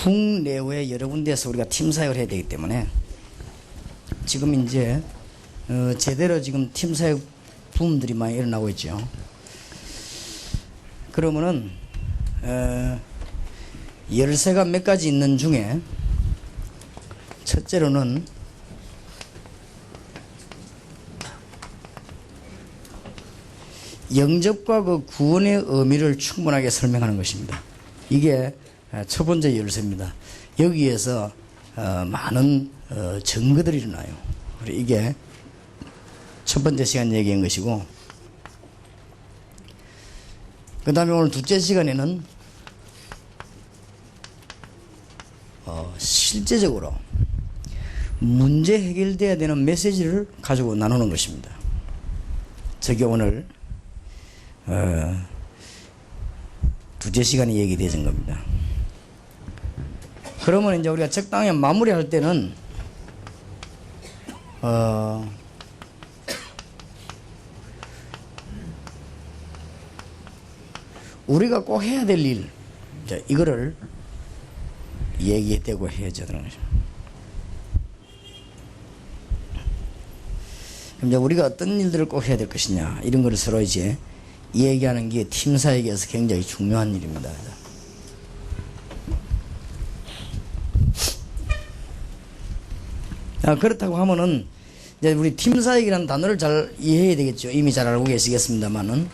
국내외 여러 군데에서 우리가 팀 사역을 해야 되기 때문에 지금 이제 제대로 지금 팀 사역 부문들이 많이 일어나고 있죠. 그러면은 열쇠가 몇 가지 있는 중에 첫째로는 영접과 그 구원의 의미를 충분하게 설명하는 것입니다. 이게 첫 번째 열쇠입니다. 여기에서 많은 증거들이 일어나요. 이게 첫 번째 시간 얘기한 것이고, 그 다음에 오늘 둘째 시간에는 실제적으로 문제 해결돼야 되는 메시지를 가지고 나누는 것입니다. 저게 오늘 둘째 시간에 얘기되어진 겁니다. 그러면 이제 우리가 적당히 마무리할 때는 우리가 꼭 해야 될 일, 이거를 얘기되고 해야죠. 그럼 이제 우리가 어떤 일들을 꼭 해야 될 것이냐, 이런 거를 서로 이제 얘기하는 게 팀 사역에서 굉장히 중요한 일입니다. 그렇다고 하면은 이제 우리 팀 사역이라는 단어를 잘 이해해야 되겠죠. 이미 잘 알고 계시겠습니다만은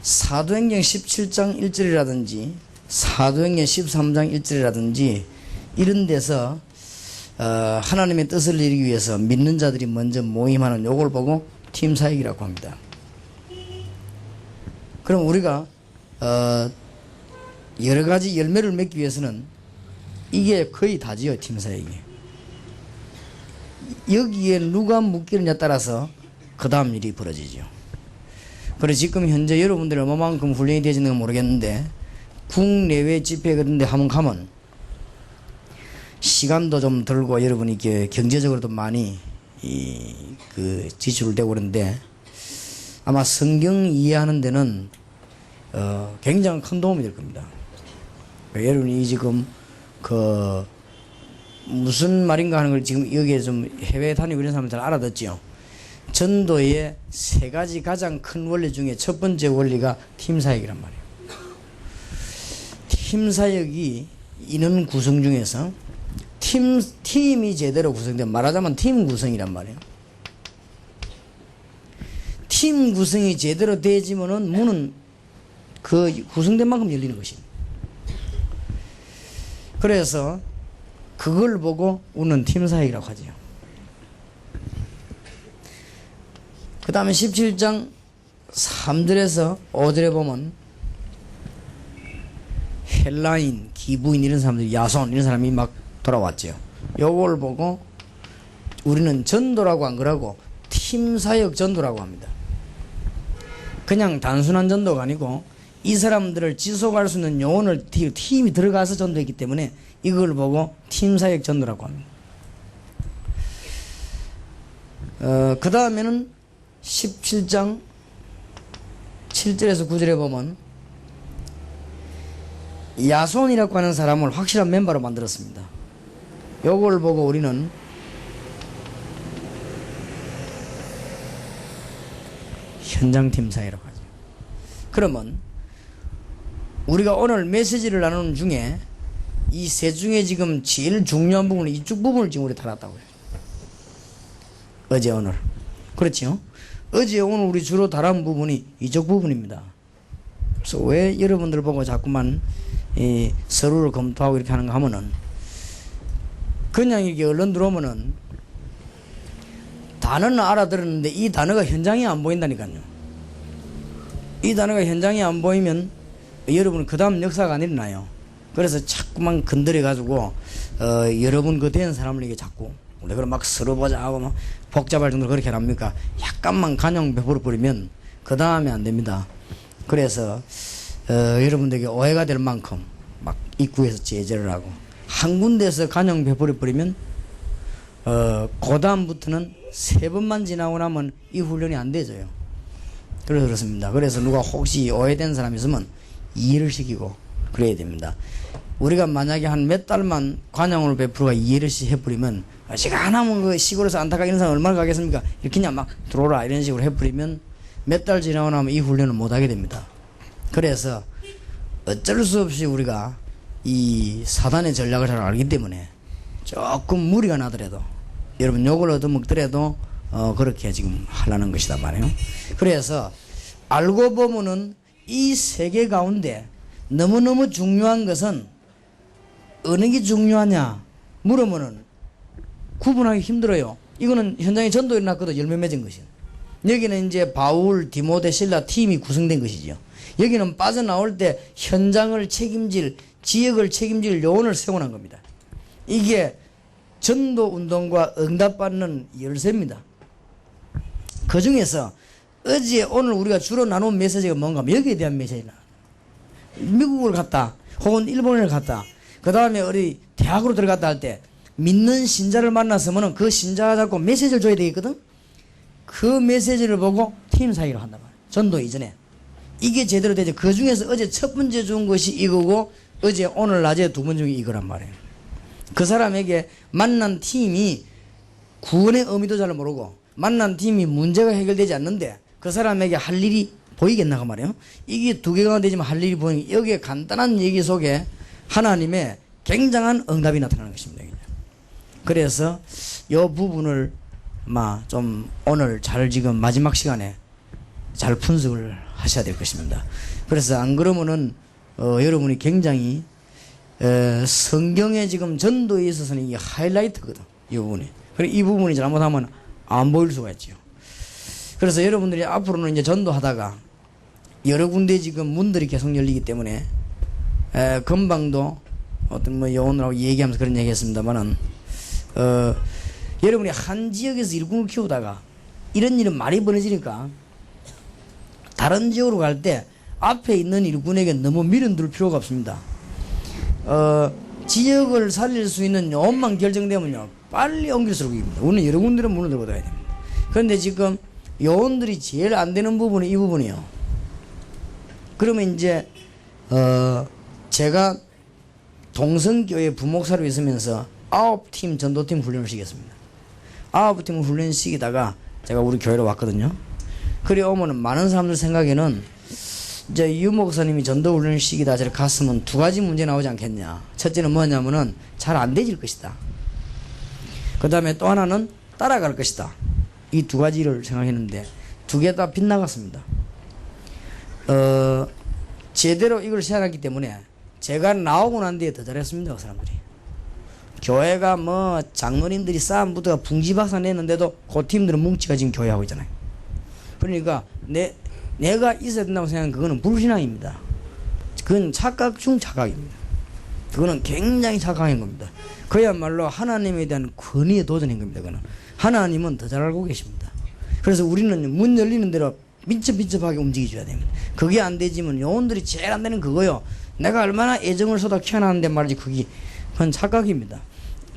사도행전 17장 1절이라든지 사도행전 13장 1절이라든지 이런 데서 하나님의 뜻을 이루기 위해서 믿는 자들이 먼저 모임하는 요걸 보고 팀 사역이라고 합니다. 그럼 우리가 여러 가지 열매를 맺기 위해서는 이게 거의 다지요. 팀 사역이. 여기에 누가 묶이느냐에 따라서 그 다음 일이 벌어지죠. 그래서 지금 현재 여러분들이 얼마만큼 훈련이 되지는 모르겠는데 국내외 집회 그런 데 한번 가면 시간도 좀 들고 여러분이 이렇게 경제적으로도 많이 지출을 되고 그러는데 아마 성경 이해하는 데는 굉장히 큰 도움이 될 겁니다. 여러분이 지금 무슨 말인가 하는 걸 지금 여기에 좀 해외 다니고 이런 사람들 잘 알아듣죠. 전도의 세 가지 가장 큰 원리 중에 첫 번째 원리가 팀 사역이란 말이에요. 팀 사역이 인원 구성 중에서 팀이 제대로 구성되면 말하자면 팀 구성이란 말이에요. 팀 구성이 제대로 되지면은 문은 그 구성된 만큼 열리는 것입니다. 그래서 그걸 보고 우리는 팀 사역이라고 하죠. 그 다음에 17장 3절에서 5절에 보면 헬라인, 기부인 이런 사람들, 야손 이런 사람이 막 돌아왔죠. 요걸 보고 우리는 전도라고 안 그러고 팀 사역 전도라고 합니다. 그냥 단순한 전도가 아니고 이 사람들을 지속할 수 있는 요원을 팀이 들어가서 전도했기 때문에 이걸 보고 팀 사역 전도라고 합니다. 그 다음에는 17장 7절에서 9절에 보면 야손이라고 하는 사람을 확실한 멤버로 만들었습니다. 요걸 보고 우리는 현장팀 사역이라고 하죠. 그러면 우리가 오늘 메시지를 나누는 중에 이 세 중에 지금 제일 중요한 부분은 이쪽 부분을 지금 우리 다뤘다고요. 어제 오늘. 그렇죠? 어제 오늘 우리 주로 다룬 부분이 이쪽 부분입니다. 그래서 왜 여러분들 보고 자꾸만 서로를 검토하고 이렇게 하는가 하면은 그냥 이렇게 얼른 들어오면은 단어는 알아들었는데 이 단어가 현장에 안 보인다니까요. 이 단어가 현장에 안 보이면 여러분은 그 다음 역사가 안 일어나요. 그래서 자꾸만 건드려 가지고 여러분 그 된 사람을 이게 자꾸 내가 막 서로 보자 하고 막 복잡할 정도로 그렇게 합니까? 약간만 간용 베풀어 버리면 그 다음에 안 됩니다. 그래서 여러분들에게 오해가 될 만큼 막 입구에서 제재를 하고 한 군데에서 간용 베풀어 버리면 그 다음부터는 3번만 지나고 나면 이 훈련이 안 되져요. 그래서 그렇습니다. 그래서 누가 혹시 오해된 사람이 있으면 이해를 시키고 그래야 됩니다. 우리가 만약에 한 몇 달만 관용을 베풀어가 이해를 해버리면 시간 하면 그 시골에서 안타까 이런 사람 얼마나 가겠습니까? 이렇게 그냥 막 들어오라 이런 식으로 해버리면 몇 달 지나고 나면 이 훈련을 못하게 됩니다. 그래서 어쩔 수 없이 우리가 이 사단의 전략을 잘 알기 때문에 조금 무리가 나더라도 여러분 욕을 얻어먹더라도 그렇게 지금 하려는 것이다 말이에요. 그래서 알고 보면은 이 세계 가운데 너무너무 중요한 것은 어느 게 중요하냐 물으면은 구분하기 힘들어요. 이거는 현장에 전도 일어났거든. 열매 맺은 것이. 여기는 이제 바울, 디모데, 실라 팀이 구성된 것이죠. 여기는 빠져나올 때 현장을 책임질, 지역을 책임질 요원을 세워놓은 겁니다. 이게 전도 운동과 응답받는 열쇠입니다. 그 중에서 어제 오늘 우리가 주로 나눈 메시지가 뭔가 하면 여기에 대한 메시지나 미국을 갔다 혹은 일본을 갔다 그 다음에 어디 대학으로 들어갔다 할 때 믿는 신자를 만났으면 그 신자가 자꾸 메시지를 줘야 되겠거든. 그 메시지를 보고 팀 사역을 한단 말이야. 전도 이전에 이게 제대로 되죠. 그 중에서 어제 첫 번째 준 것이 이거고 어제 오늘 낮에 두 번 중에 이거란 말이에요. 그 사람에게 만난 팀이 구원의 의미도 잘 모르고 만난 팀이 문제가 해결되지 않는데 그 사람에게 할 일이 보이겠나 그 말이에요. 이게 두 개가 되지만 할 일이 보이니 여기에 간단한 얘기 속에 하나님의 굉장한 응답이 나타나는 것입니다. 그래서 이 부분을 좀 오늘 잘 지금 마지막 시간에 잘 분석을 하셔야 될 것입니다. 그래서 안 그러면은 여러분이 굉장히 성경에 지금 전도에 있어서는 이게 하이라이트거든. 이 부분이. 그리고 이 부분이 잘못하면 안 보일 수가 있죠. 그래서 여러분들이 앞으로는 이제 전도하다가 여러 군데 지금 문들이 계속 열리기 때문에 금방도 어떤 요원들하고 얘기하면서 그런 얘기 했습니다만은 여러분이 한 지역에서 일꾼을 키우다가 이런 일은 많이 벌어지니까 다른 지역으로 갈 때 앞에 있는 일꾼에게 너무 밀어둘 필요가 없습니다. 지역을 살릴 수 있는 요원만 결정되면요 빨리 옮길수록 이깁니다. 우리는 여러 군데로 문을 들고 다녀야 됩니다. 그런데 지금 요원들이 제일 안 되는 부분이 이 부분이에요. 그러면 이제 제가 동성교회 부목사로 있으면서 9팀 전도팀 훈련을 시켰습니다. 9팀을 훈련 시키다가 제가 우리 교회로 왔거든요. 그래 오면은 많은 사람들 생각에는 이제 유 목사님이 전도 훈련을 시키다 저를 갔으면 두 가지 문제 나오지 않겠냐. 첫째는 뭐냐면은 잘 안 되질 것이다. 그 다음에 또 하나는 따라갈 것이다. 이 두 가지를 생각했는데 두 개 다 빗나갔습니다. 제대로 이걸 생각했기 때문에 제가 나오고 난 뒤에 더 잘했습니다. 그 사람들이. 교회가 장로님들이 싸움 붙어가 붕지박산 냈는데도 그 팀들은 뭉치가 지금 교회하고 있잖아요. 그러니까 내가 있어야 된다고 생각하는 그거는 불신앙입니다. 그건 착각 중 착각입니다. 그거는 굉장히 착각인 겁니다. 그야말로 하나님에 대한 권위에 도전인 겁니다. 그거는 하나님은 더 잘 알고 계십니다. 그래서 우리는 문 열리는 대로 민첩민첩하게 움직여줘야 됩니다. 그게 안 되지만 요원들이 제일 안 되는 그거요. 내가 얼마나 애정을 쏟아 키워놨는데 말이지 그건 착각입니다.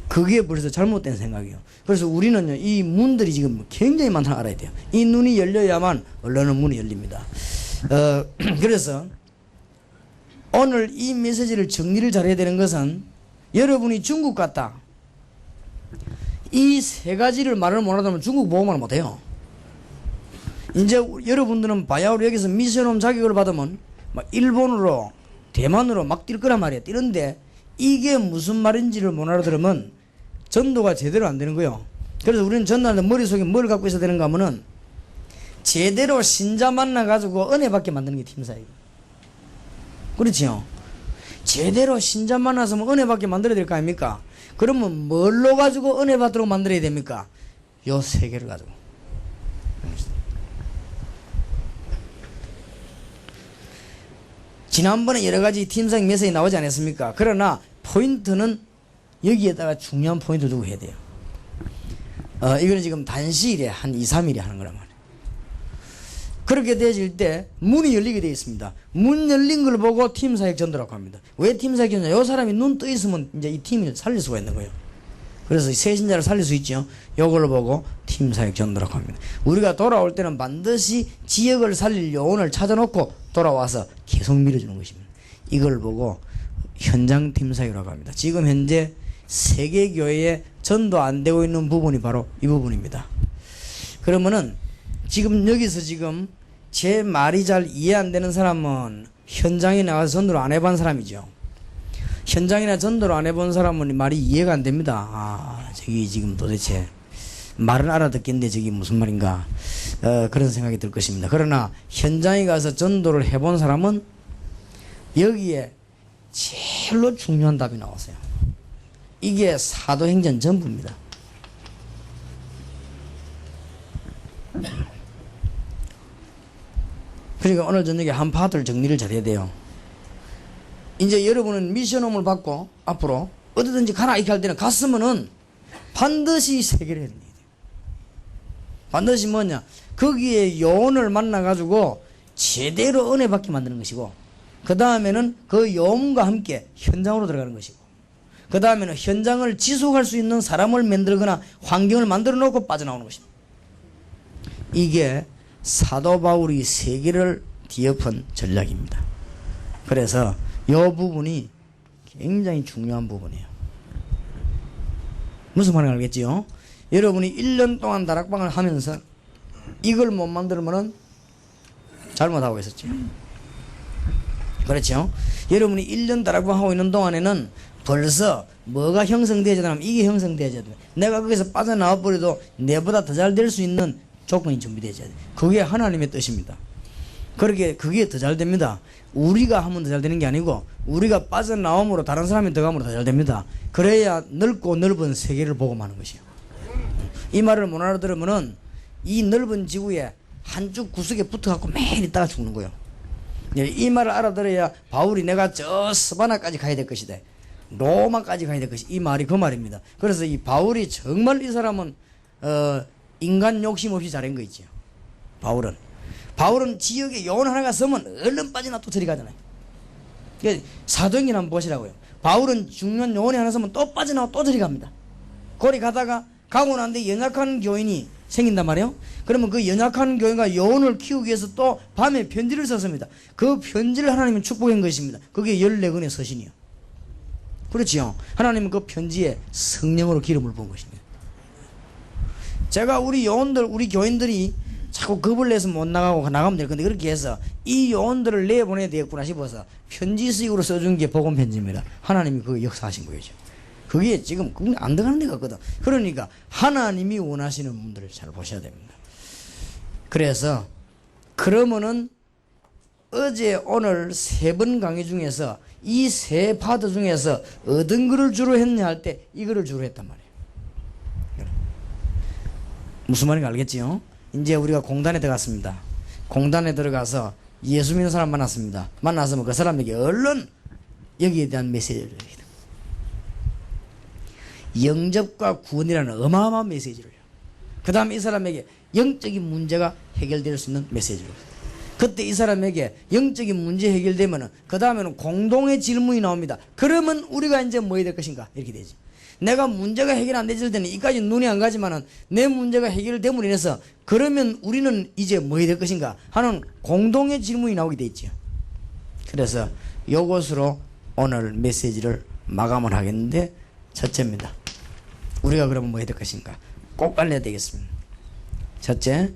그게 벌써 잘못된 생각이에요. 그래서 우리는요 이 문들이 지금 굉장히 많다는 알아야 돼요. 이 눈이 열려야만 언론은 문이 열립니다. 그래서 오늘 이 메시지를 정리를 잘해야 되는 것은 여러분이 중국 갔다 이 세 가지를 말을 못하면 중국 보고만 못해요. 이제 여러분들은 바야흐로 여기서 미션홈 자격을 받으면 일본으로 대만으로 막 뛸 거란 말이에요. 뛰는데 이게 무슨 말인지를 못 알아들으면 전도가 제대로 안 되는 거예요. 그래서 우리는 전도하는데 머릿속에 뭘 갖고 있어야 되는가 하면은 제대로 신자 만나가지고 은혜 받게 만드는 게 팀사역이에요. 그렇지요? 제대로 신자 만나서 은혜 받게 만들어야 될 거 아닙니까? 그러면 뭘로 가지고 은혜 받도록 만들어야 됩니까? 요 세 개를 가지고. 지난번에 여러 가지 팀사역 메시지 나오지 않았습니까? 그러나 포인트는 여기에다가 중요한 포인트 두고 해야 돼요. 이거는 지금 단시일에 한 2, 3일에 하는 거란 말이에요. 그렇게 되어질 때 문이 열리게 되어 있습니다. 문 열린 걸 보고 팀사역 전도라고 합니다. 왜 팀사역 전도냐? 이 사람이 눈 떠 있으면 이제 이 팀을 살릴 수가 있는 거예요. 그래서 새 신자를 살릴 수 있죠. 요걸 보고 팀사역 전도라고 합니다. 우리가 돌아올 때는 반드시 지역을 살릴 요원을 찾아놓고 돌아와서 계속 밀어주는 것입니다. 이걸 보고 현장 팀사역이라고 합니다. 지금 현재 세계교회에 전도 안 되고 있는 부분이 바로 이 부분입니다. 그러면은 지금 여기서 지금 제 말이 잘 이해 안 되는 사람은 현장에 나가서 전도를 안 해본 사람이죠. 현장이나 전도를 안 해본 사람은 말이 이해가 안 됩니다. 아, 저기 지금 도대체 말은 알아듣겠는데 저기 무슨 말인가, 그런 생각이 들 것입니다. 그러나 현장에 가서 전도를 해본 사람은 여기에 제일로 중요한 답이 나왔어요. 이게 사도행전 전부입니다. 그러니까 오늘 저녁에 한 파트를 정리를 잘해야 돼요. 이제 여러분은 미션홈을 받고 앞으로 어디든지 가라 이렇게 할 때는 갔으면은 반드시 세계를 해야 돼요. 반드시 뭐냐, 거기에 요원을 만나가지고 제대로 은혜 받게 만드는 것이고, 그 다음에는 그 요원과 함께 현장으로 들어가는 것이고, 그 다음에는 현장을 지속할 수 있는 사람을 만들거나 환경을 만들어 놓고 빠져나오는 것입니다. 이게 사도 바울이 세계를 뒤엎은 전략입니다. 그래서 이 부분이 굉장히 중요한 부분이에요. 무슨 말인지 알겠지요? 여러분이 1년 동안 다락방을 하면서 이걸 못 만들면은 잘못하고 있었죠. 그렇죠? 여러분이 1년 다락방 하고 있는 동안에는 벌써 뭐가 형성되어야 되냐면 이게 형성되어야 돼. 내가 거기서 빠져나와 버려도 내보다 더 잘 될 수 있는 조건이 준비되어야 돼. 그게 하나님의 뜻입니다. 그렇게 그게 더 잘 됩니다. 우리가 하면 더 잘 되는 게 아니고 우리가 빠져나옴으로 다른 사람이 더 가면 더 잘 됩니다. 그래야 넓고 넓은 세계를 보고만 하는 것이요. 이 말을 못 알아들으면은 이 넓은 지구에 한쪽 구석에 붙어갖고 매일 있다가 죽는 거예요. 이 말을 알아들어야 바울이 내가 저 스바나까지 가야 될 것이다, 로마까지 가야 될 것이, 이 말이 그 말입니다. 그래서 이 바울이 정말 이 사람은 인간 욕심 없이 잘한 거 있죠. 바울은 지역에 요원 하나가 서면 얼른 빠지나 또 저리 가잖아요. 사도행전 한번 보시라고요. 바울은 중요한 요원이 하나 서면 또 빠져나와 또 저리 갑니다. 거기 가다가 가고 난데 연약한 교인이 생긴단 말이에요. 그러면 그 연약한 교인과 요원을 키우기 위해서 또 밤에 편지를 썼습니다. 그 편지를 하나님은 축복한 것입니다. 그게 14권의 서신이요. 그렇지요. 하나님은 그 편지에 성령으로 기름을 부은 것입니다. 제가 우리 요원들, 우리 교인들이 자꾸 겁을 내서 못 나가고 나가면 될 건데, 그렇게 해서 이 요원들을 내보내야 되겠구나 싶어서 편지식으로 써준 게 복음 편지입니다. 하나님이 그 역사하신 거죠. 그게 지금 안 들어가는 데 같거든. 그러니까 하나님이 원하시는 분들을 잘 보셔야 됩니다. 그래서 그러면은 어제 오늘 3번 강의 중에서 이 3파트 중에서 어떤 거를 주로 했냐 할 때 이거를 주로 했단 말이에요. 무슨 말인지 알겠지요? 이제 우리가 공단에 들어갔습니다. 공단에 들어가서 예수 믿는 사람 만났습니다. 만나서 그 사람에게 얼른 여기에 대한 메시지를 해야 됩니다. 영접과 구원이라는 어마어마한 메시지를, 그 다음에 이 사람에게 영적인 문제가 해결될 수 있는 메시지를, 그때 이 사람에게 영적인 문제 해결되면은 그 다음에는 공동의 질문이 나옵니다. 그러면 우리가 이제 뭐 해야 될 것인가, 이렇게 되지. 내가 문제가 해결 안 되질 때는 이까지 눈이 안 가지만은 내 문제가 해결됨으로 인해서 그러면 우리는 이제 뭐 해야 될 것인가 하는 공동의 질문이 나오게 돼 있죠. 그래서 이것으로 오늘 메시지를 마감을 하겠는데, 첫째입니다. 우리가 그러면 뭐 해야 될 것인가 꼭 알려야 되겠습니다. 첫째,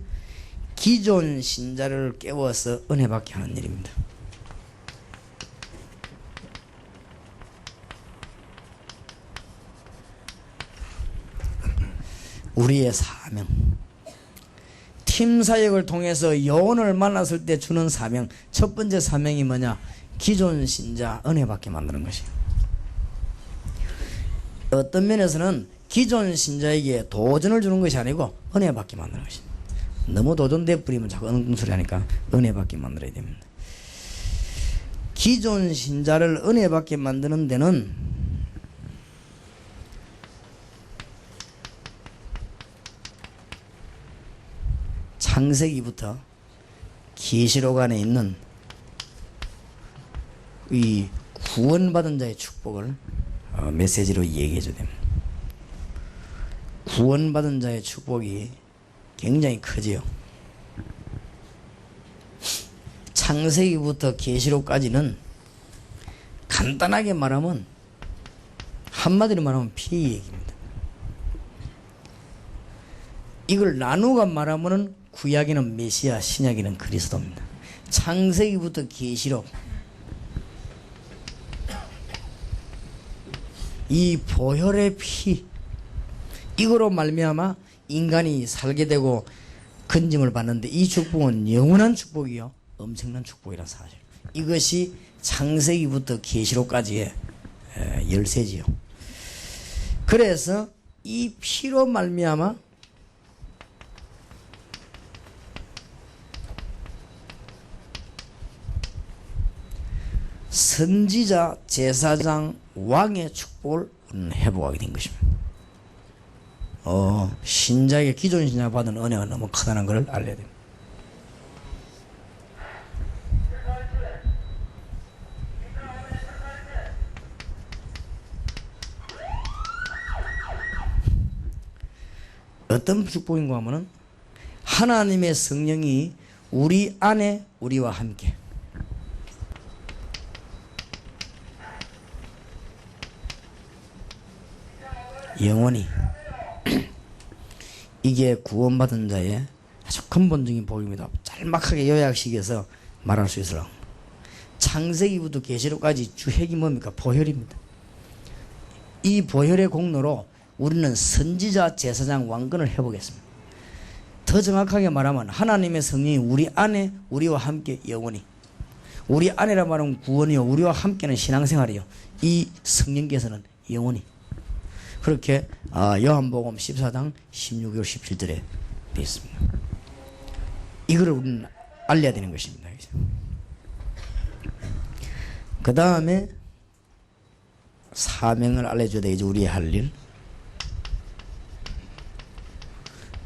기존 신자를 깨워서 은혜 받게 하는 일입니다. 우리의 사명, 팀 사역을 통해서 영혼을 만났을 때 주는 사명, 첫 번째 사명이 뭐냐? 기존 신자 은혜 받게 만드는 것이에요. 어떤 면에서는 기존 신자에게 도전을 주는 것이 아니고 은혜 받게 만드는 것입니다. 너무 도전돼 버리면 자꾸 엉뚱소리 하니까 은혜 받게 만들어야 됩니다. 기존 신자를 은혜 받게 만드는 데는 창세기부터 계시록 안에 있는 이 구원받은 자의 축복을 메시지로 얘기해 줘야 됩니다. 구원받은 자의 축복이 굉장히 크지요. 창세기부터 계시록까지는 간단하게 말하면, 한마디로 말하면 피 얘기입니다. 이걸 나누가 말하면은 구약에는 메시아, 신약에는 그리스도입니다. 창세기부터 계시록, 이 보혈의 피, 이거로 말미암아 인간이 살게 되고 건짐을 받는데, 이 축복은 영원한 축복이요, 엄청난 축복이라는 사실, 이것이 창세기부터 계시록까지의 열쇠지요. 그래서 이 피로 말미암아 선지자, 제사장, 왕의 축복을 회복하게 된 것입니다. 신자에게 기존 신자 받은 은혜가 너무 크다는 것을 알려야 됩니다. 어떤 축복인가 하면은, 하나님의 성령이 우리 안에 우리와 함께, 영원히, 이게 구원받은 자의 아주 근본적인 복입니다. 짤막하게 요약식에서 말할 수 있으라. 창세기부터 계시록까지 주 핵이 뭡니까? 보혈입니다. 이 보혈의 공로로 우리는 선지자, 제사장, 왕권을 회복했습니다. 더 정확하게 말하면 하나님의 성령이 우리 안에 우리와 함께 영원히, 우리 안에라 말하면 구원이요, 우리와 함께는 신앙생활이요, 이 성령께서는 영원히, 그렇게 요한복음 14장 16절 17절에 되어 있습니다. 이거를 우리는 알려야 되는 것입니다. 그 다음에 사명을 알려줘야 되겠죠. 우리의 할 일,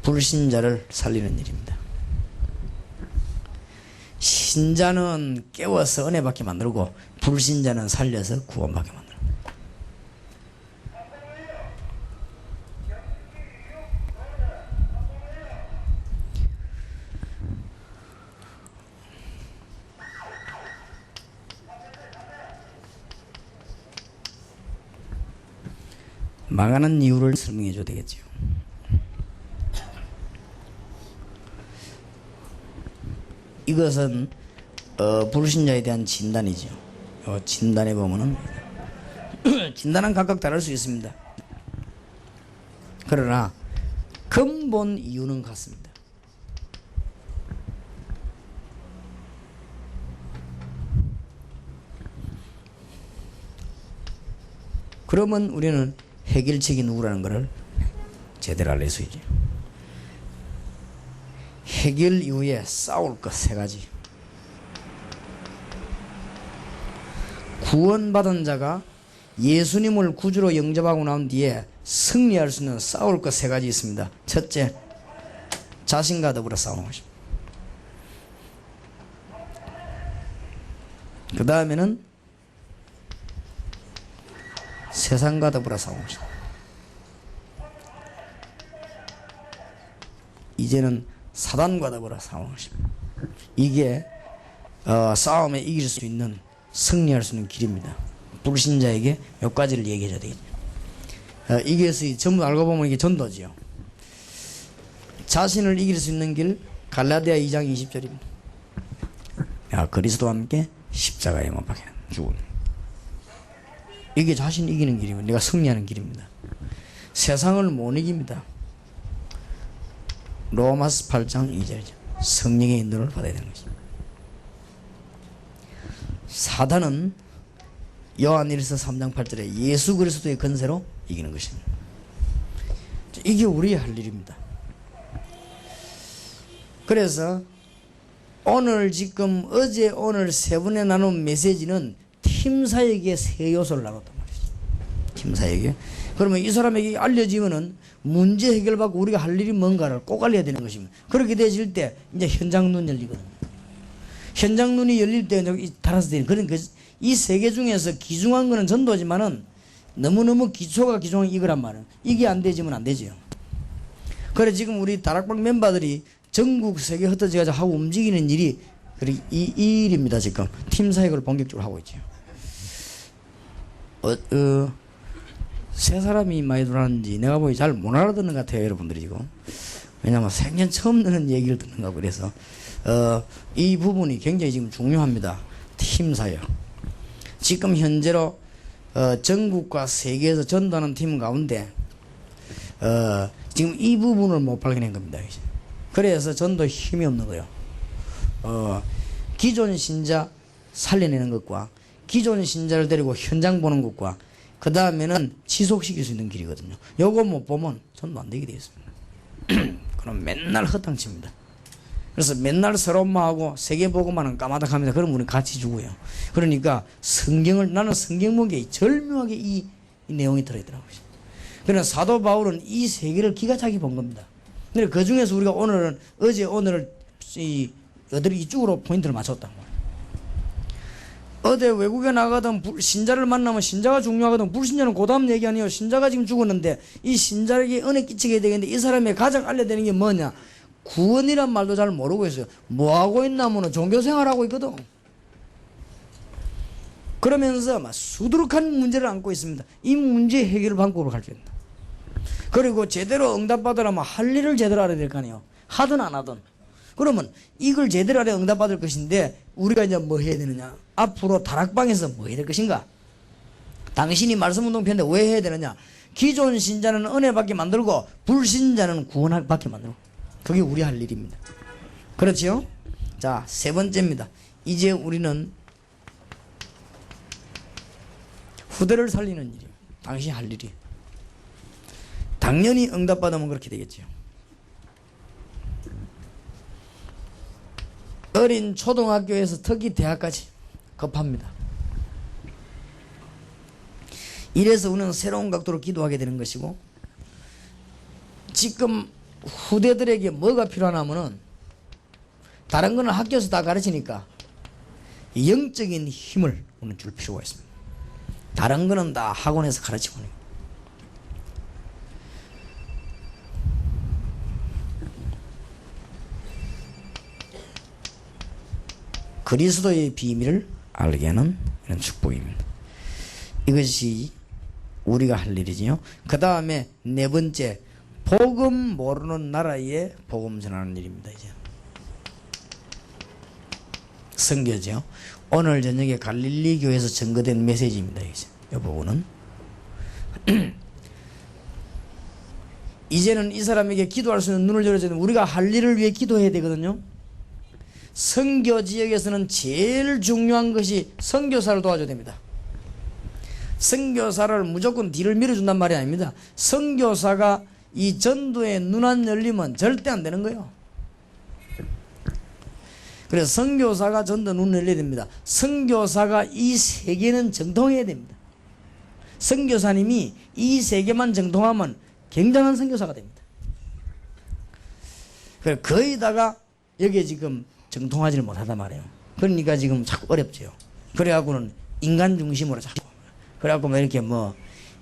불신자를 살리는 일입니다. 신자는 깨워서 은혜받게 만들고, 불신자는 살려서 구원받게 만들고. 망하는 이유를 설명해 줘야 되겠죠. 이것은 불신자에 대한 진단이죠. 진단에 보면은 진단은 각각 다를 수 있습니다. 그러나 근본 이유는 같습니다. 그러면 우리는 해결책이 누구라는 것을 제대로 알릴 수 있죠. 해결 이후에 싸울 것 세 가지. 구원받은 자가 예수님을 구주로 영접하고 난 뒤에 승리할 수 있는 싸울 것 세 가지 있습니다. 첫째, 자신과 더불어 싸우는 것입니다. 그 다음에는 세상과 더불어 싸우는 것입니다. 이제는 사단과 더불어 싸우는 것입니다. 이게 싸움에 이길 수 있는, 승리할 수 있는 길입니다. 불신자에게 몇 가지를 얘기해줘야 되겠죠. 이게 전부 알고 보면 이게 전도지요. 자신을 이길 수 있는 길, 갈라디아 2장 20절입니다. 그리스도와 함께 십자가에 못 박혀 죽은, 이게 자신 이기는 길입니다. 내가 승리하는 길입니다. 세상을 못 이깁니다. 로마서 8장 2절이죠. 성령의 인도를 받아야 되는 것입니다. 사단은 요한일서 3장 8절에 예수 그리스도의 권세로 이기는 것입니다. 이게 우리의 할 일입니다. 그래서 오늘 지금 어제 오늘 세 번에 나눈 메시지는 팀사에게 세 요소를 나눴단 말이죠. 팀사에게. 그러면 이 사람에게 알려지면은 문제 해결받고 우리가 할 일이 뭔가를 꼭 알려야 되는 것입니다. 그렇게 되질 때 이제 현장 눈 열리거든요. 현장 눈이 열릴 때 달아서 되는, 그러니까 이 세 개 중에서 기중한 거는 전도지만은 너무너무 기초가 기중한 이거란 말은, 이게 안 되지면 안 되지요. 그래 지금 우리 다락방 멤버들이 전국 세계 흩어져 가지고 하고 움직이는 일이 이 일입니다. 지금 팀 사역을 본격적으로 하고 있죠. 세 사람이 많이 들어왔는지 내가 보기 잘 못 알아듣는 것 같아요, 여러분들이 지금. 왜냐면 생전 처음 듣는 얘기를 듣는가 그래서 이 부분이 굉장히 지금 중요합니다. 팀 사역. 지금 현재로 전국과 세계에서 전도하는 팀 가운데 지금 이 부분을 못 발견한 겁니다. 그래서 전도 힘이 없는 거예요. 기존 신자 살려내는 것과 기존 신자를 데리고 현장 보는 것과 그 다음에는 지속시킬 수 있는 길이거든요. 요거 못 보면 전도 안 되게 되어 있습니다. 그럼 맨날 허탕칩니다. 그래서 맨날 서로만 하고 세계보고만 은 까마득합니다. 그럼 우리는 같이 죽어요. 그러니까 나는 성경 보기에 절묘하게 이 내용이 들어있더라고요. 그래서 사도 바울은 이 세계를 기가 차게 본 겁니다. 근데 그 중에서 우리가 오늘을 이쪽으로 포인트를 맞췄단 말이에요. 어디 외국에 나가든 신자를 만나면 신자가 중요하거든. 불신자는 그 다음 얘기 아니에요. 신자가 지금 죽었는데 이 신자에게 은혜 끼치게 되겠는데 이 사람이 가장 알려야 되는 게 뭐냐? 구원이란 말도 잘 모르고 있어요. 뭐 하고 있나면은 종교생활하고 있거든. 그러면서 막 수두룩한 문제를 안고 있습니다. 이 문제 해결 방법으로 가르쳐야 된다. 그리고 제대로 응답받으려면 할 일을 제대로 알아야 될 거 아니에요. 하든 안 하든. 그러면 이걸 제대로 알아야 응답받을 것인데 우리가 이제 뭐 해야 되느냐? 앞으로 다락방에서 뭐 해야 될 것인가? 당신이 말씀운동 편인데 왜 해야 되느냐? 기존 신자는 은혜 받게 만들고 불신자는 구원 받게 만들고, 그게 우리 할 일입니다. 그렇지요? 자, 세 번째입니다. 이제 우리는 후대를 살리는 일이에요. 당신이 할 일이. 당연히 응답받으면 그렇게 되겠죠. 어린 초등학교에서 특히 대학까지 급합니다. 이래서 우리는 새로운 각도로 기도하게 되는 것이고, 지금 후대들에게 뭐가 필요하냐면은 다른 거는 학교에서 다 가르치니까 영적인 힘을 우리는 줄 필요가 있습니다. 다른 거는 다 학원에서 가르치고 있는 거예요. 그리스도의 비밀을 알게 하는 이런 축복입니다. 이것이 우리가 할 일이지요. 그 다음에 네 번째, 복음 모르는 나라에 복음 전하는 일입니다. 이제 선교죠. 오늘 저녁에 갈릴리 교회에서 증거된 메시지입니다. 이제 이 부분은 이제는 이 사람에게 기도할 수 있는 눈을 열어주는 우리가 할 일을 위해 기도해야 되거든요. 선교 지역에서는 제일 중요한 것이 선교사를 도와줘야 됩니다. 선교사를 무조건 뒤를 밀어준단 말이 아닙니다. 선교사가 이 전도의 눈 안 열리면 절대 안 되는 거예요. 그래서 선교사가 전도 눈을 열려야 됩니다. 선교사가 이 세계는 정통해야 됩니다. 선교사님이 이 세계만 정통하면 굉장한 선교사가 됩니다. 거의다가 여기에 지금 정통하지를 못하단 말이에요. 그러니까 지금 자꾸 어렵죠. 그래갖고는 인간 중심으로 자꾸. 그래갖고 뭐 이렇게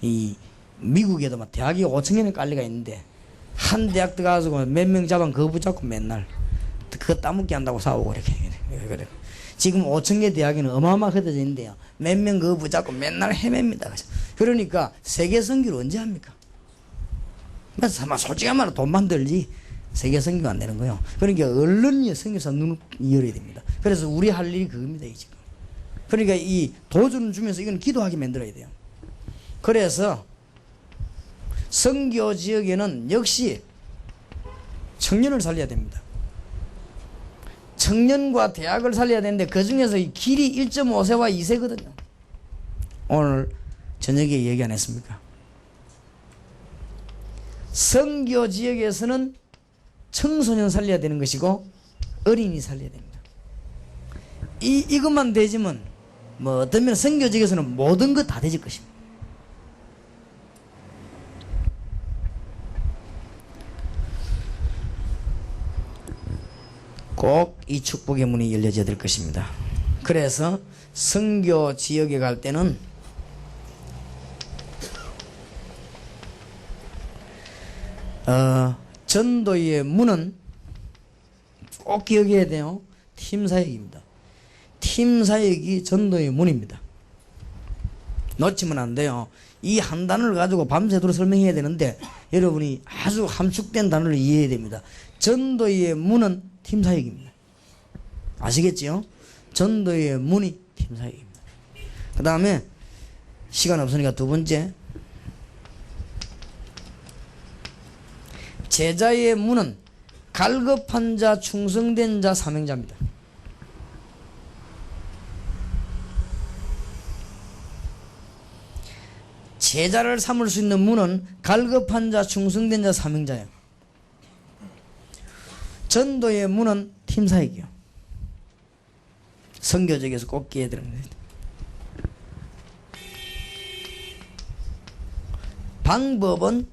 이 미국에도 막 대학이 5,000개는 깔리가 있는데 한 대학 들어가서 몇 명 잡아 그거 붙잡고 맨날 그거 따먹기 한다고 싸우고 이렇게. 그래. 지금 5,000개 대학에는 어마어마하게 흩어져 있는데요. 몇 명 그거 붙잡고 맨날 헤맵니다. 그러니까 세계 선교를 언제 합니까? 솔직한 말로 돈만 들지 세계 선교가 안 되는 거예요. 그러니까 얼른 선교사 눈을 열어야 됩니다. 그래서 우리 할 일이 그겁니다. 지금. 그러니까 이 도전을 주면서 이건 기도하게 만들어야 돼요. 그래서 선교 지역에는 역시 청년을 살려야 됩니다. 청년과 대학을 살려야 되는데 그 중에서 이 길이 1.5세와 2세거든요. 오늘 저녁에 얘기 안 했습니까? 선교 지역에서는 청소년 살려야 되는 것이고 어린이 살려야 됩니다. 이것만 되지면 어떤 면 선교 지역에서는 모든 것 다 되질 것입니다. 꼭 이 축복의 문이 열려져야 될 것입니다. 그래서 선교 지역에 갈 때는 전도의 문은 꼭 기억해야 돼요. 팀사역입니다. 팀사역이 전도의 문입니다. 놓치면 안 돼요. 이 한 단어를 가지고 밤새도록 설명해야 되는데 여러분이 아주 함축된 단어를 이해해야 됩니다. 전도의 문은 팀사역입니다. 아시겠지요? 전도의 문이 팀사역입니다. 그 다음에 시간 없으니까 두 번째, 제자의 문은 갈급한 자, 충성된 자, 사명자입니다. 제자를 삼을 수 있는 문은 갈급한 자, 충성된 자, 사명자예요. 전도의 문은 팀사역이요. 선교적에서 꼭 깨야 되는 겁니다. 방법은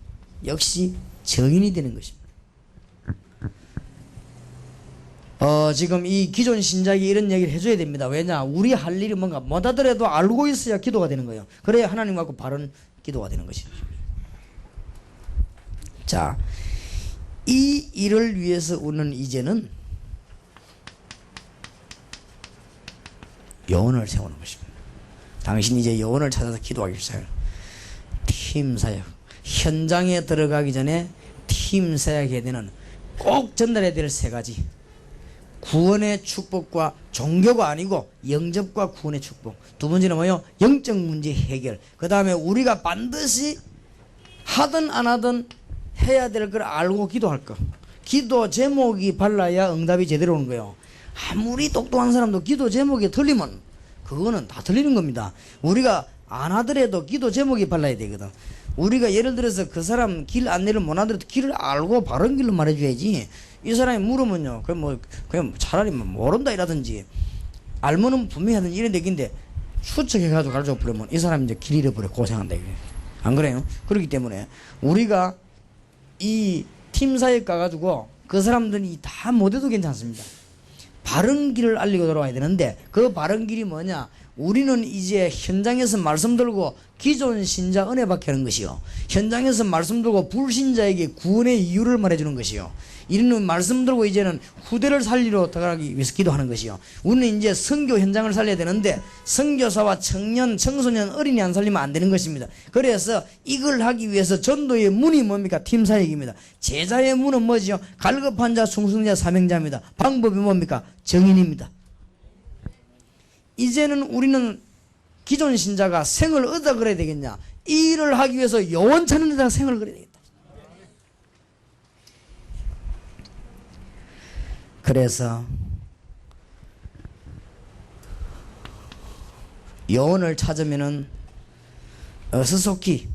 역시 정인이 되는 것입니다. 지금 이 기존 신자에게 이런 얘기를 해줘야 됩니다. 왜냐? 우리 할 일이 뭔가 못하더라도 알고 있어야 기도가 되는 거예요. 그래야 하나님 갖고 바른 기도가 되는 것입니다. 자, 이 일을 위해서 우리는 이제는 여원을 세우는 것입니다. 당신이 이제 여원을 찾아서 기도하기 시작해요. 팀사역. 현장에 들어가기 전에 팀사역해야 되는 꼭 전달해야 될 세 가지. 구원의 축복과 종교가 아니고 영접과 구원의 축복. 두 번째는 뭐예요? 영적 문제 해결. 그 다음에 우리가 반드시 하든 안 하든 해야 될 걸 알고 기도할 거. 기도 제목이 발라야 응답이 제대로 오는 거예요. 아무리 똑똑한 사람도 기도 제목이 틀리면 그거는 다 틀리는 겁니다. 우리가 안 하더라도 기도 제목이 발라야 되거든. 우리가 예를 들어서 그 사람 길 안내를 못 하더라도 길을 알고 바른 길로 말해줘야지. 이 사람이 물으면요, 그냥 차라리 모른다 이라든지 알면은 분명히 하든지 이런 얘기인데 추측해가지고 가르쳐 버리면 이 사람이 이제 길 잃어버려 고생한다 이게. 안 그래요? 그렇기 때문에 우리가 이 팀사역 가가지고 그 사람들이 다 못해도 괜찮습니다. 바른 길을 알리고 돌아와야 되는데 그 바른 길이 뭐냐? 우리는 이제 현장에서 말씀 들고 기존 신자 은혜 받게 하는 것이요, 현장에서 말씀 들고 불신자에게 구원의 이유를 말해주는 것이요, 이는 말씀 들고 이제는 후대를 살리러 들어가기 위해서 기도하는 것이요. 우리는 이제 선교 현장을 살려야 되는데 선교사와 청년, 청소년, 어린이 안 살리면 안 되는 것입니다. 그래서 이걸 하기 위해서 전도의 문이 뭡니까? 팀사역입니다. 제자의 문은 뭐지요? 갈급한 자, 충성자, 사명자입니다. 방법이 뭡니까? 정인입니다. 이제는 우리는 기존 신자가 생을 얻어 그래야 되겠냐? 이 일을 하기 위해서 영원 찾는 데다가 생을 그려야 되겠다. 그래서 여원을 찾으면은 어수속히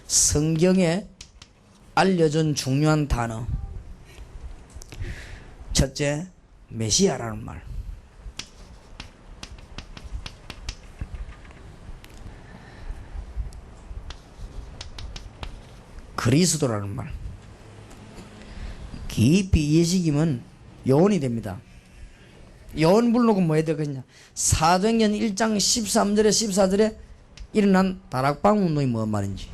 성경에 알려준 중요한 단어, 첫째, 메시아라는 말. 그리스도라는 말. 깊이 이해시키면 요원이 됩니다. 요원 불록은 뭐 해야 되겠냐? 사도행전 1장 13절에 14절에 일어난 다락방 운동이 뭔 말인지,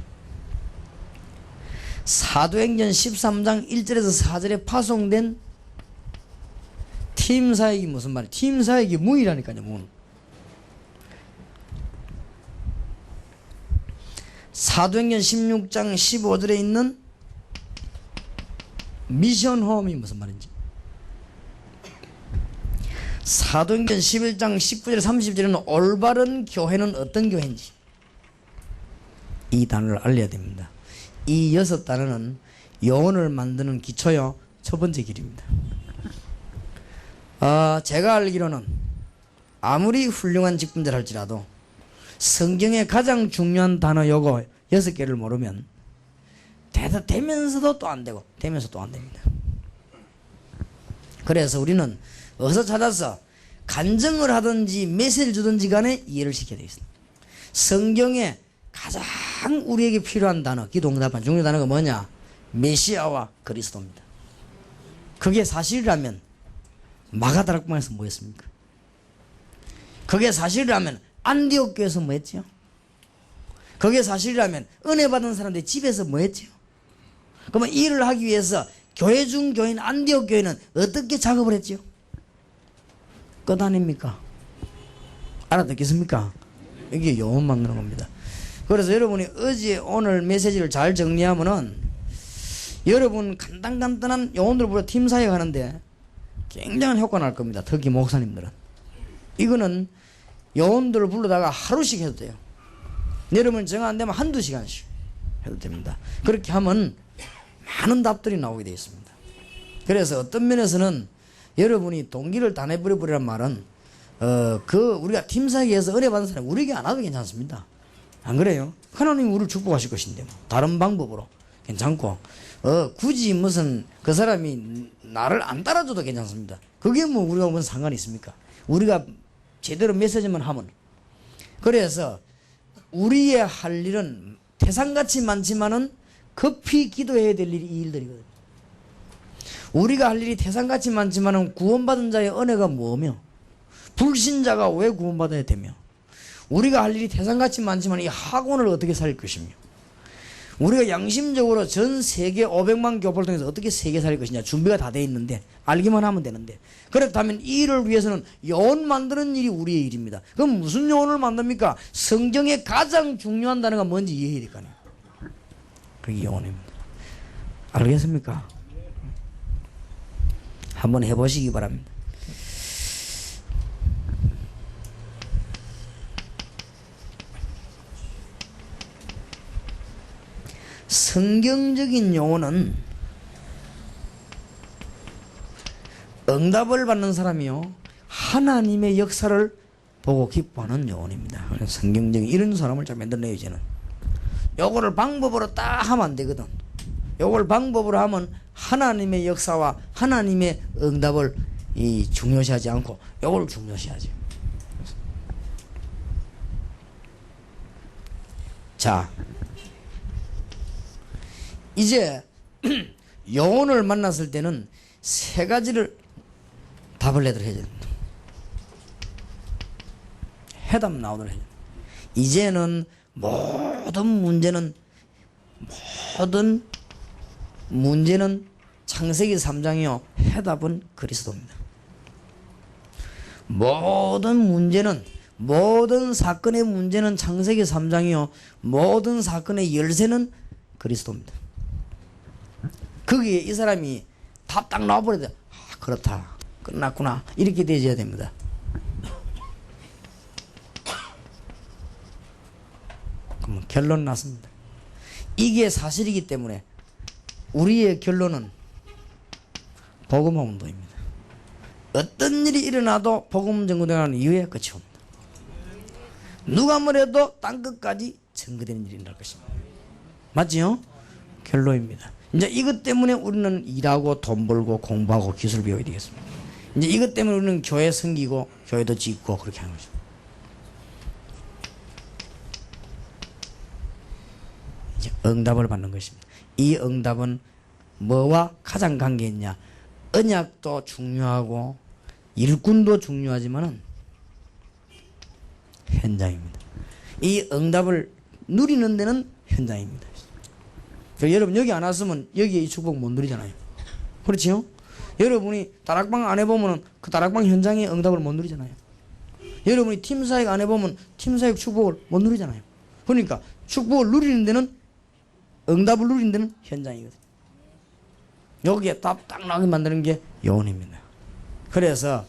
사도행전 13장 1절에서 4절에 파송된 팀사역이 무슨 말이에요? 팀사역이 문이라니까요, 문. 사도행전 16장 15절에 있는 미션홈이 무슨 말인지, 사도행전 11장 19절 30절에는 올바른 교회는 어떤 교회인지, 이 단어를 알려야 됩니다. 이 6단어는 여원을 만드는 기초요, 첫 번째 길입니다. 제가 알기로는 아무리 훌륭한 직분자를 할지라도 성경의 가장 중요한 단어 요거 6개를 모르면 되면서도 또 안 되고 되면서 또 안 됩니다. 그래서 우리는 어디서 찾아서 간증을 하든지 메시지를 주든지 간에 이해를 시켜야 되겠습니다. 성경에 가장 우리에게 필요한 단어, 기도응답한 중요한 단어가 뭐냐? 메시아와 그리스도입니다. 그게 사실이라면 마가다락방에서 뭐 했습니까? 그게 사실이라면 안디옥 교회에서 뭐 했지요? 그게 사실이라면 은혜 받은 사람들이 집에서 뭐 했지요? 그러면 이 일을 하기 위해서 교회 중 교인 안디옥 교회는 어떻게 작업을 했지요? 끝 아닙니까? 알아듣겠습니까? 이게 영혼 만드는 겁니다. 그래서 여러분이 어제 오늘 메시지를 잘 정리하면은 여러분 간단한 영혼들 보러 팀 사역 하는데 굉장한 효과 날 겁니다. 특히 목사님들은. 이거는 영혼들을 불러다가 하루씩 해도 돼요. 여러분 정 안 되면 한두 시간씩 해도 됩니다. 그렇게 하면 많은 답들이 나오게 되어 있습니다. 그래서 어떤 면에서는 여러분이 동기를 다 내버려버리란 말은 우리가 팀 사역에서 은혜 받은 사람이 우리에게 안 와도 괜찮습니다. 안 그래요? 하나님이 우리를 축복하실 것인데 뭐 다른 방법으로 괜찮고 굳이 무슨 그 사람이 나를 안 따라줘도 괜찮습니다. 그게 뭐 우리가 무슨 상관이 있습니까? 우리가 제대로 메시지만 하면. 그래서 우리의 할 일은 태산같이 많지만은 급히 기도해야 될 일이 이 일들이거든요. 우리가 할 일이 태산같이 많지만은 구원받은 자의 은혜가 뭐며 불신자가 왜 구원받아야 되며 우리가 할 일이 태산같이 많지만 이 학원을 어떻게 살릴 것이며 우리가 양심적으로 전 세계 500만 교포를 통해서 어떻게 세계 살릴 것이냐 준비가 다 돼 있는데 알기만 하면 되는데 그렇다면 이 일을 위해서는 영혼 만드는 일이 우리의 일입니다. 그럼 무슨 영혼을 만듭니까? 성경의 가장 중요한 단어가 뭔지 이해해야 될 거 아니에요. 그게 영혼입니다. 알겠습니까? 한번 해보시기 바랍니다. 성경적인 영혼은 응답을 받는 사람이요 하나님의 역사를 보고 기뻐하는 영혼입니다. 성경적인 이런 사람을 잘 만들어내요. 이제는 요거를 방법으로 딱 하면 안 되거든. 요걸 방법으로 하면 하나님의 역사와 하나님의 응답을 중요시하지 않고 요걸 중요시하죠. 자, 이제 영혼을 만났을 때는 세 가지를 답을 내도록 해야 됩니다. 해답 나오도록 해야 됩니다. 이제는 모든 문제는 창세기 3장이요 해답은 그리스도입니다. 모든 사건의 문제는 창세기 3장이요 모든 사건의 열쇠는 그리스도입니다. 거기에 이 사람이 답 딱 나와버려야 돼. 그렇다. 끝났구나. 이렇게 되어야 됩니다. 그러면 결론 났습니다. 이게 사실이기 때문에 우리의 결론은 복음 운동입니다. 어떤 일이 일어나도 복음 전거되는 이유에 끝이 옵니다. 누가 뭐래도 땅끝까지 전거되는 일이 일어날 것입니다. 맞지요? 결론입니다. 이제 이것 때문에 우리는 일하고 돈 벌고 공부하고 기술 배워야 되겠습니다. 이제 이것 때문에 우리는 교회 섬기고 교회도 짓고 그렇게 하는 거죠. 이제 응답을 받는 것입니다. 이 응답은 뭐와 가장 관계 있냐? 언약도 중요하고 일꾼도 중요하지만은 현장입니다. 이 응답을 누리는 데는 현장입니다. 여러분 여기 안 왔으면 여기에 이 축복 못 누리잖아요. 그렇지요? 여러분이 다락방 안 해보면 그 다락방 현장의 응답을 못 누리잖아요. 여러분이 팀사역 안 해보면 팀사역 축복을 못 누리잖아요. 그러니까 축복을 누리는 데는 응답을 누리는 데는 현장이거든요. 여기에 답 딱 나게 만드는 게 영혼입니다. 그래서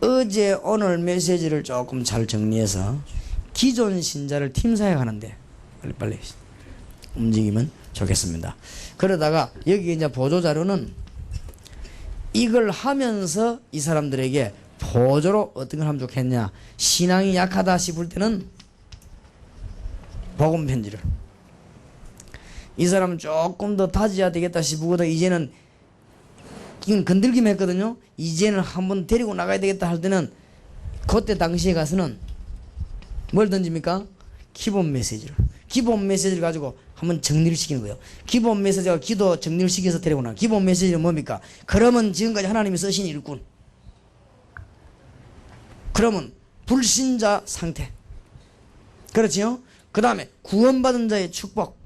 어제 오늘 메시지를 조금 잘 정리해서 기존 신자를 팀사역 하는데 빨리 움직이면 좋겠습니다. 그러다가 여기 이제 보조자료는 이걸 하면서 이 사람들에게 보조로 어떤 걸 하면 좋겠냐. 신앙이 약하다 싶을 때는 복음 편지를 이 사람은 조금 더 다져야 되겠다 싶거든. 이제는 이건 건들기만 했거든요. 이제는 한번 데리고 나가야 되겠다 할 때는 그때 당시에 가서는 뭘 던집니까? 기본 메시지를 가지고 한번 정리를 시키는 거예요. 기본 메시지가 기도 정리를 시켜서 데리고 나가. 기본 메시지는 뭡니까? 그러면 지금까지 하나님이 쓰신 일꾼. 그러면 불신자 상태. 그렇지요? 그 다음에 구원받은 자의 축복,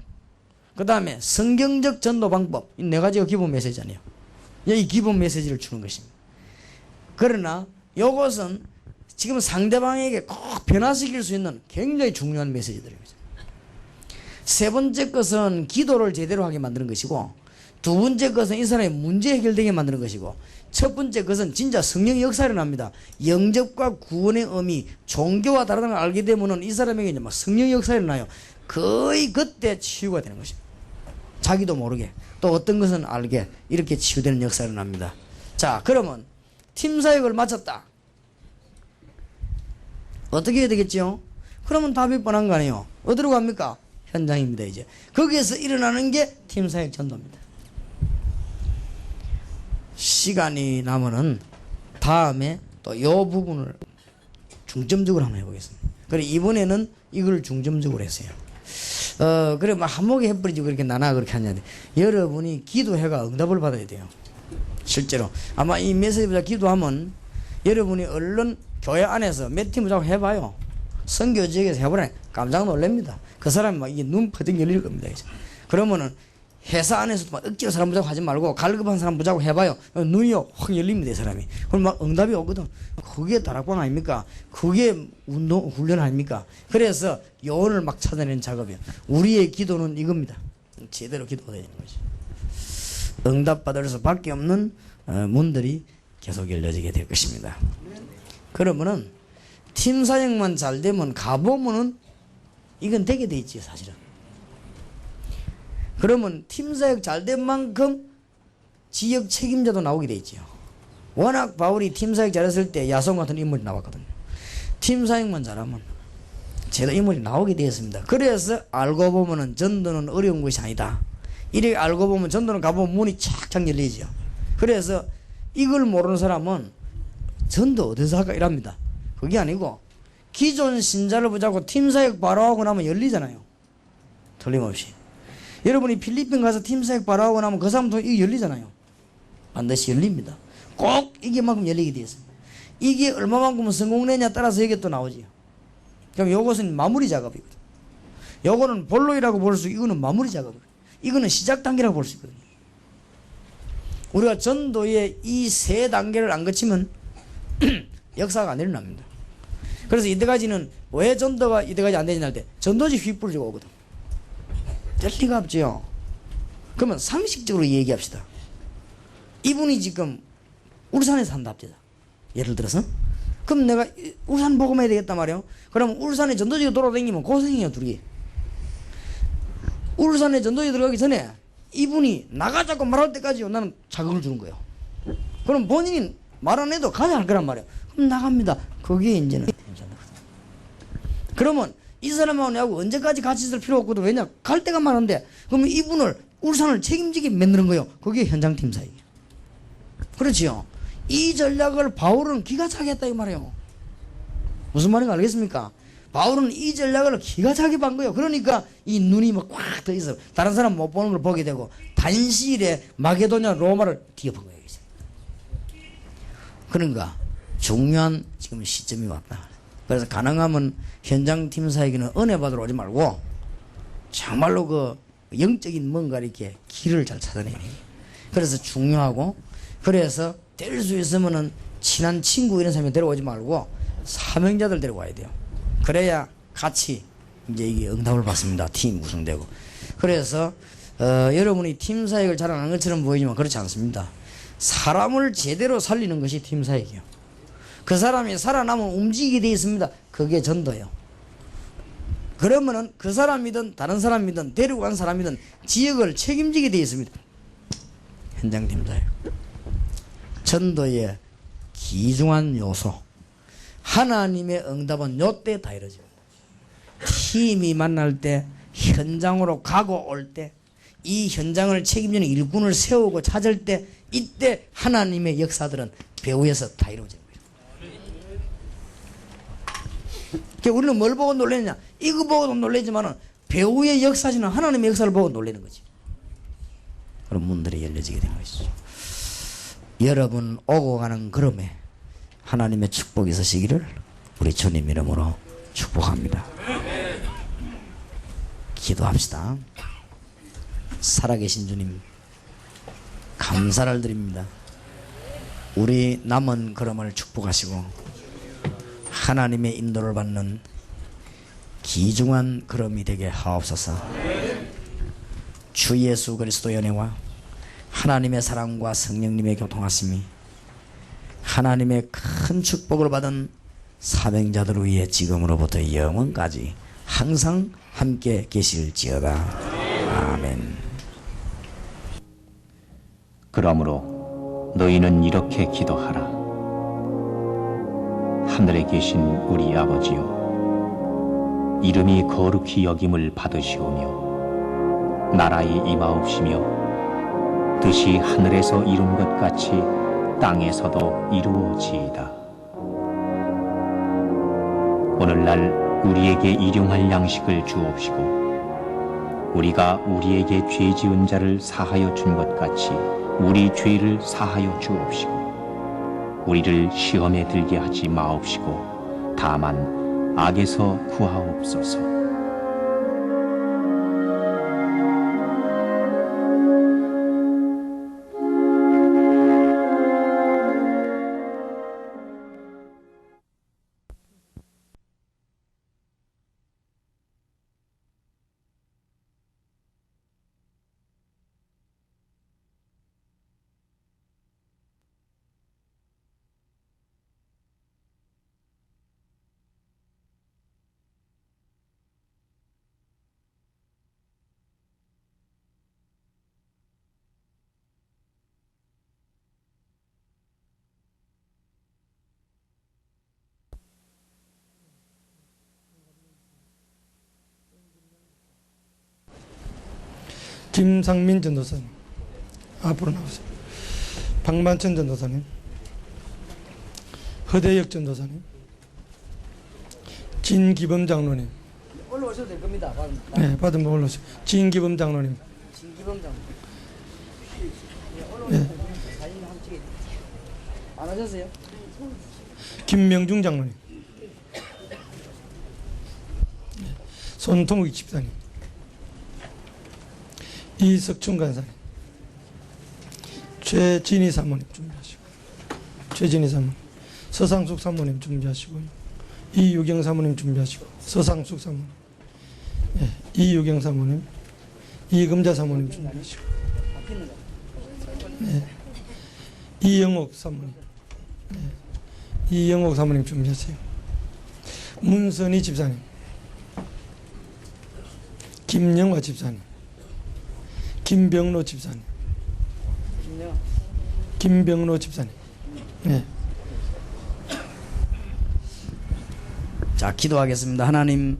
그 다음에 성경적 전도 방법, 이 네 가지가 기본 메시지 아니에요. 이 기본 메시지를 주는 것입니다. 그러나 이것은 지금 상대방에게 꼭 변화시킬 수 있는 굉장히 중요한 메시지들입니다. 세 번째 것은 기도를 제대로 하게 만드는 것이고, 두 번째 것은 이 사람의 문제 해결되게 만드는 것이고, 첫 번째 것은 진짜 성령의 역사를 합니다. 영접과 구원의 의미, 종교와 다르다는 걸 알게 되면은 이 사람에게 이제 막 성령의 역사를 일어나요. 거의 그때 치유가 되는 것입니다. 자기도 모르게 또 어떤 것은 알게 이렇게 치유되는 역사를 일어납니다. 자, 그러면 팀 사역을 마쳤다. 어떻게 해야 되겠죠? 그러면 답이 뻔한 거 아니에요. 어디로 갑니까? 현장입니다. 이제 거기에서 일어나는 게 팀 사역 전도입니다. 시간이 나면은 다음에 또 이 부분을 중점적으로 한번 해보겠습니다. 그래, 이번에는 이걸 중점적으로 했어요. 그래, 막 한목에 해버리지 그렇게 나나 그렇게 하냐. 여러분이 기도해가 응답을 받아야 돼요. 실제로 아마 이 메시지보다 기도하면 여러분이 얼른 교회 안에서 몇 팀을 자꾸 해봐요. 선교 지역에서 해보라 깜짝 놀랍니다. 그 사람이 막 이게 눈 퍼뜩 열릴 겁니다. 이제. 그러면은 회사 안에서도 막 억지로 사람 보자고 하지 말고 갈급한 사람 보자고 해봐요. 눈이요 확 열립니다. 이 사람이. 그럼 막 응답이 오거든. 그게 다락방 아닙니까? 그게 훈련 아닙니까? 그래서 요원을 막 찾아내는 작업이에요. 우리의 기도는 이겁니다. 제대로 기도가 되는 거지. 응답받을 수밖에 없는 문들이 계속 열려지게 될 것입니다. 그러면은 팀 사역만 잘 되면 가보면은 이건 되게 돼 있지 사실은. 그러면 팀 사역 잘 된 만큼 지역 책임자도 나오게 돼 있죠. 워낙 바울이 팀 사역 잘했을 때 야손 같은 인물이 나왔거든요. 팀 사역만 잘하면 제도 인물이 나오게 되었습니다. 그래서 알고 보면은 전도는 어려운 것이 아니다. 이렇게 알고 보면 전도는 가보면 문이 착착 열리죠. 그래서 이걸 모르는 사람은 전도 어디서 할까 이랍니다. 그게 아니고 기존 신자를 보자고 팀 사역 바로 하고 나면 열리잖아요. 틀림없이. 여러분이 필리핀 가서 팀 사역 바로 하고 나면 그 사람도 이게 열리잖아요. 반드시 열립니다. 꼭 이게만큼 열리게 되어 있습니다. 이게 얼마만큼 성공되냐 따라서 이게 또 나오지요. 그럼 요것은 마무리 작업이거든요. 요거는 본로이라고 볼 수, 이거는 마무리 작업이거든요. 이거는 시작 단계라고 볼 수 있거든요. 우리가 전도의 이 세 단계를 안 거치면 역사가 안 일어납니다. 그래서 이때까지는 왜 전도가 이때까지 안 되냐 할 때 전도지 휘뿌리고 오거든. 될 리가 없죠. 그러면 상식적으로 얘기합시다. 이분이 지금 울산에 산다 합시다. 예를 들어서. 그럼 내가 울산 복음해야 되겠단 말이에요. 그럼 울산에 전도지가 돌아다니면 고생해요 둘이. 울산에 전도지 들어가기 전에 이분이 나가자고 말할 때까지 나는 자극을 주는 거예요. 그럼 본인이 말 안 해도 가자 할 거란 말이에요. 그럼 나갑니다. 그게 이제는 그러면 이 사람하고 내하고 언제까지 같이 있을 필요 없거든. 왜냐? 갈 데가 많은데. 그러면 이분을 울산을 책임지게 만드는 거예요. 그게 현장팀 사역이에요. 그렇지요. 이 전략을 바울은 기가 차게 했다 이 말이에요. 무슨 말인가 알겠습니까? 바울은 이 전략을 기가 차게 반 거예요. 그러니까 이 눈이 막 꽉 떠 있어. 다른 사람 못 보는 걸 보게 되고 단시일에 마게도냐 로마를 뒤엎은 거예요. 이제. 그러니까 중요한 지금 시점이 왔다. 그래서 가능하면 현장 팀 사역에는 은혜 받으러 오지 말고 정말로 그 영적인 뭔가 이렇게 길을 잘 찾아내는 거예요. 그래서 중요하고, 그래서 될 수 있으면은 친한 친구 이런 사람이 데려오지 말고 사명자들 데려와야 돼요. 그래야 같이 이제 이게 응답을 받습니다. 팀 구성되고. 그래서 여러분이 팀 사역을 잘 안 하는 것처럼 보이지만 그렇지 않습니다. 사람을 제대로 살리는 것이 팀 사역이에요. 그 사람이 살아남으면 움직이게 되어 있습니다. 그게 전도예요. 그러면은 그 사람이든 다른 사람이든 데리고 간 사람이든 지역을 책임지게 되어 있습니다. 현장팀 사역. 전도의 귀중한 요소. 하나님의 응답은 요때 다 이루어집니다. 팀이 만날 때, 현장으로 가고 올 때, 이 현장을 책임지는 일꾼을 세우고 찾을 때, 이때 하나님의 역사들은 배후에서 다 이루어집니다. 우리는 뭘 보고 놀라느냐? 이거 보고도 놀라지만은 배후의 역사지는 하나님의 역사를 보고 놀라는 거지. 그런 문들이 열려지게 된 것이죠. 여러분 오고 가는 걸음에 하나님의 축복이 있으시기를 우리 주님 이름으로 축복합니다. 기도합시다. 살아계신 주님, 감사를 드립니다. 우리 남은 걸음을 축복하시고 하나님의 인도를 받는 귀중한 걸음이 되게 하옵소서. 주 예수 그리스도의 은혜와 하나님의 사랑과 성령님의 교통하심이 하나님의 큰 축복을 받은 사명자들을 위해 지금으로부터 영원까지 항상 함께 계실지어다. 아멘. 그러므로 너희는 이렇게 기도하라. 하늘에 계신 우리 아버지여, 이름이 거룩히 여김을 받으시오며 나라의 임하옵시며 뜻이 하늘에서 이룬 것 같이 땅에서도 이루어지이다. 오늘날 우리에게 일용할 양식을 주옵시고 우리가 우리에게 죄 지은 자를 사하여 준 것 같이 우리 죄를 사하여 주옵시고 우리를 시험에 들게 하지 마옵시고 다만 악에서 구하옵소서. 김상민 전도사님 앞으로 나오세요. 박만천 전도사님, 허대혁 전도사님, 진기범 장로님. 올라오셔도 될 겁니다. 네, 받으면 올라오세요. 진기범 장로님. 진기범 장로. 네. 사진 한번 찍어. 안 하셨어요? 김명중 장로님. 네. 손통욱 집사님. 이석춘 간사님, 최진희 사모님 준비하시고, 최진희 사모님, 서상숙 사모님 준비하시고요. 이유경 사모님 준비하시고, 서상숙 사모님, 네, 이유경 사모님, 이금자 사모님 준비하시고, 네, 이영옥 사모님, 네, 이영옥 사모님 준비하세요. 문선희 집사님, 김영화 집사님, 김병로 집사님. 김병로 집사님. 네. 자, 기도하겠습니다. 하나님,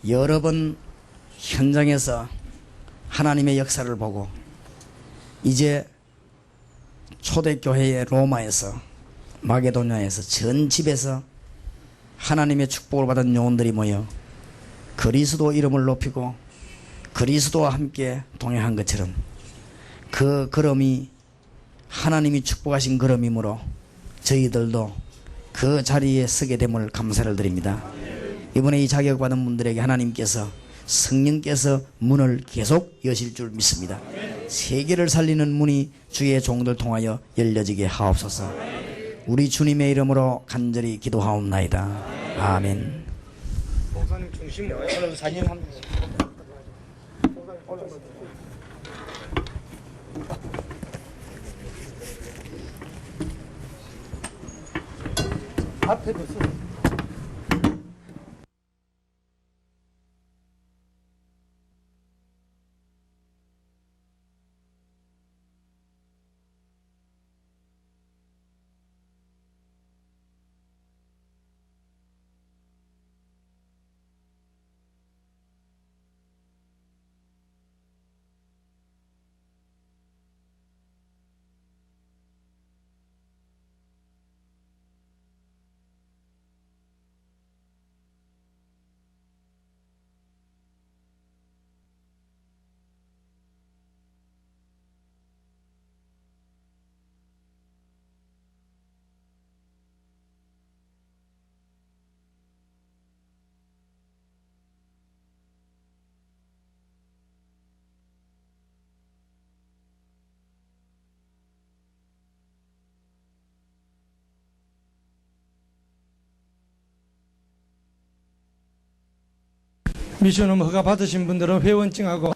여러 번 현장에서 하나님의 역사를 보고 이제 초대교회의 로마에서 마게도냐에서 전 집에서 하나님의 축복을 받은 영혼들이 모여 그리스도 이름을 높이고 그리스도와 함께 동행한 것처럼 그 걸음이 하나님이 축복하신 걸음이므로 저희들도 그 자리에 서게 됨을 감사를 드립니다. 이번에 이 자격받은 분들에게 하나님께서 성령께서 문을 계속 여실 줄 믿습니다. 세계를 살리는 문이 주의 종들 통하여 열려지게 하옵소서. 우리 주님의 이름으로 간절히 기도하옵나이다. 아멘. 목사님 중심으로 사진 한 앞에도 서. 미션홈 허가 받으신 분들은 회원증하고